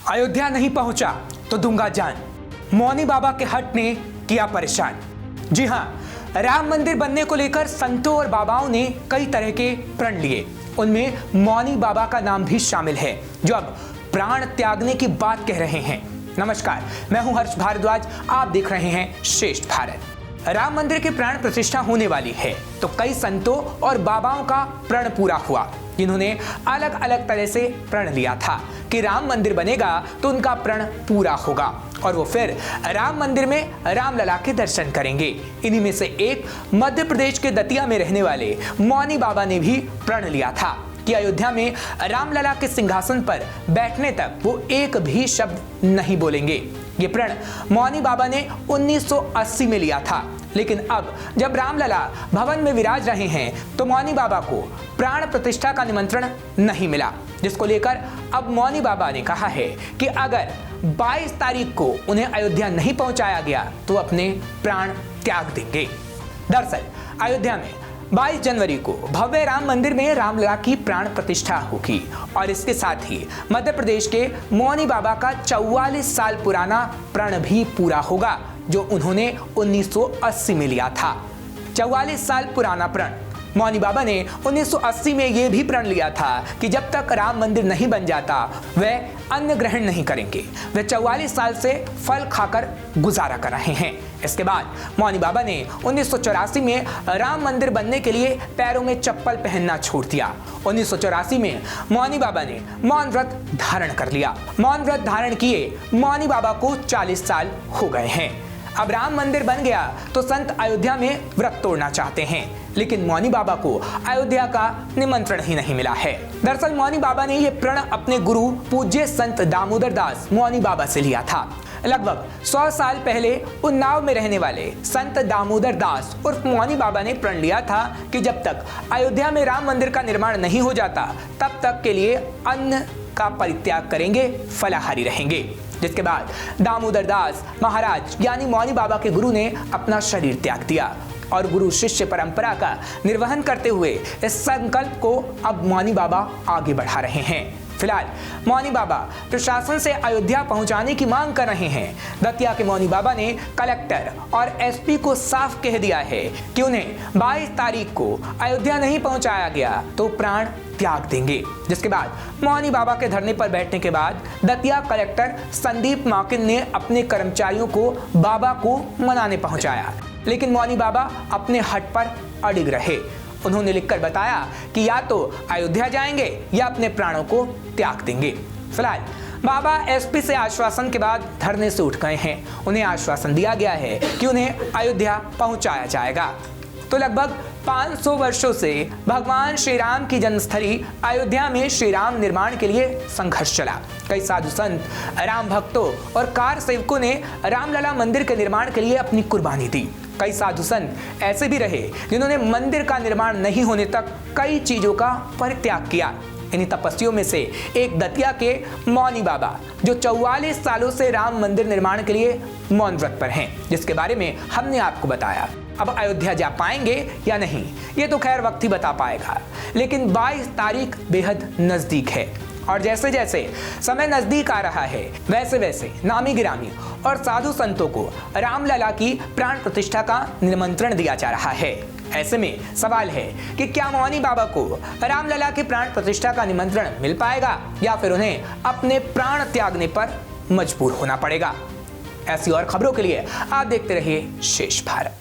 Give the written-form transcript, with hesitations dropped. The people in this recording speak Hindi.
अयोध्या नहीं पहुंचा तो दूंगा जान, मौनी बाबा के हट ने किया परेशान। जी हां, राम मंदिर बनने को लेकर संतों और बाबाओं ने कई तरह के प्रण लिए। उनमें मौनी बाबा का नाम भी शामिल है, जो अब प्राण त्यागने की बात कह रहे हैं। नमस्कार, मैं हूं हर्ष भारद्वाज, आप देख रहे हैं श्रेष्ठ भारत। राम मंदिर की प्राण प्रतिष्ठा होने वाली है तो कई संतों और बाबाओं का प्रण पूरा हुआ, जिन्होंने अलग अलग तरह से प्रण लिया था कि राम मंदिर बनेगा तो उनका प्रण पूरा होगा और वो फिर राम मंदिर में रामलला के दर्शन करेंगे। इन्हीं में से एक मध्य प्रदेश के दतिया में रहने वाले मौनी बाबा ने भी प्रण लिया था कि अयोध्या में रामलला के सिंहासन पर बैठने तक वो एक भी शब्द नहीं बोलेंगे। ये प्रण मौनी बाबा ने 1980 में लिया था, लेकिन अब जब रामलला भवन में विराज रहे हैं तो मौनी बाबा को प्राण प्रतिष्ठा का निमंत्रण नहीं मिला, जिसको लेकर अब मौनी बाबा ने कहा है कि अगर 22 तारीख को उन्हें अयोध्या नहीं पहुंचाया गया तो अपने प्राण त्याग देंगे। दरअसल अयोध्या में 22 जनवरी को भव्य राम मंदिर में रामलला की प्राण प्रतिष्ठा होगी और इसके साथ ही मध्य प्रदेश के मौनी बाबा का 44 साल पुराना प्रण भी पूरा होगा, जो उन्होंने 1980 में लिया था। 44 साल पुराना प्रण। मौनी बाबा ने 1980 में यह भी प्रण लिया था कि जब तक राम मंदिर नहीं बन जाता वह अन्न ग्रहण नहीं करेंगे। वे 44 साल से फल खाकर गुजारा कर रहे हैं। इसके बाद मौनी बाबा ने 1984 में राम मंदिर बनने के लिए पैरों में चप्पल पहनना छोड़ दिया। 1984 में मौनी बाबा ने मौन व्रत धारण कर लिया। मौन व्रत धारण किए मौनी बाबा को 40 साल हो गए हैं। अब राम मंदिर बन गया तो संत अयोध्या में व्रत तोड़ना चाहते हैं, लेकिन मौनी बाबा को अयोध्या का निमंत्रण ही नहीं मिला है। दरअसल मौनी बाबा ने यह प्रण अपने गुरु पूज्य संत दामोदर दास मौनी बाबा से लिया था। लगभग 100 साल पहले उन्नाव में रहने वाले संत दामोदर दास उर्फ मौनी बाबा ने प्रण लिया था कि जब तक अयोध्या में राम मंदिर का निर्माण नहीं हो जाता तब तक के लिए अन्न का परित्याग करेंगे, फलाहारी रहेंगे। जिसके बाद दामोदर दास महाराज यानी मौनी बाबा के गुरु ने अपना शरीर त्याग दिया और गुरु शिष्य परंपरा का निर्वहन करते हुए इस संकल्प को अब मौनी बाबा आगे बढ़ा रहे हैं। फिलहाल मौनी बाबा प्रशासन से अयोध्या पहुंचाने की मांग कर रहे हैं। दतिया के मौनी बाबा ने कलेक्टर और एसपी को साफ कह दिया है कि उन्हें 22 तारीख को अयोध्या नहीं पहुंचाया गया तो प्राण त्याग देंगे। जिसके बाद मौनी बाबा के धरने पर बैठने के बाद दतिया कलेक्टर संदीप माकिन ने अपने कर्मचारियों को बाबा को मनाने पहुंचाया, लेकिन मौनी बाबा अपने हट पर अडिग रहे। उन्होंने लिखकर बताया कि या तो अयोध्या जाएंगे या अपने प्राणों को त्याग देंगे। फिलहाल बाबा एसपी से आश्वासन के बाद धरने से उठ गए हैं। उन्हें आश्वासन दिया गया है कि उन्हें अयोध्या पहुंचाया जाएगा। तो लगभग 500 वर्षों से भगवान श्री राम की जन्मस्थली अयोध्या में श्री राम निर्माण के लिए संघर्ष चला। कई साधु संत, राम भक्तों और कार सेवकों ने रामलला मंदिर के निर्माण के लिए अपनी कुर्बानी दी। कई साधु संत ऐसे भी रहे जिन्होंने मंदिर का निर्माण नहीं होने तक कई चीजों का परित्याग किया। इन्हीं तपस्वियों में से एक दतिया के मौनी बाबा, जो 44 सालों से राम मंदिर निर्माण के लिए मौन व्रत पर हैं, जिसके बारे में हमने आपको बताया। अब अयोध्या जा पाएंगे या नहीं ये तो खैर वक्त ही बता पाएगा, लेकिन 22 तारीख बेहद नजदीक है और जैसे जैसे समय नजदीक आ रहा है वैसे वैसे नामी गिरामी और साधु संतों को रामलला की प्राण प्रतिष्ठा का निमंत्रण दिया जा रहा है। ऐसे में सवाल है कि क्या मौनी बाबा को रामलला की प्राण प्रतिष्ठा का निमंत्रण मिल पाएगा या फिर उन्हें अपने प्राण त्यागने पर मजबूर होना पड़ेगा। ऐसी और खबरों के लिए आप देखते रहिए शेष भारत।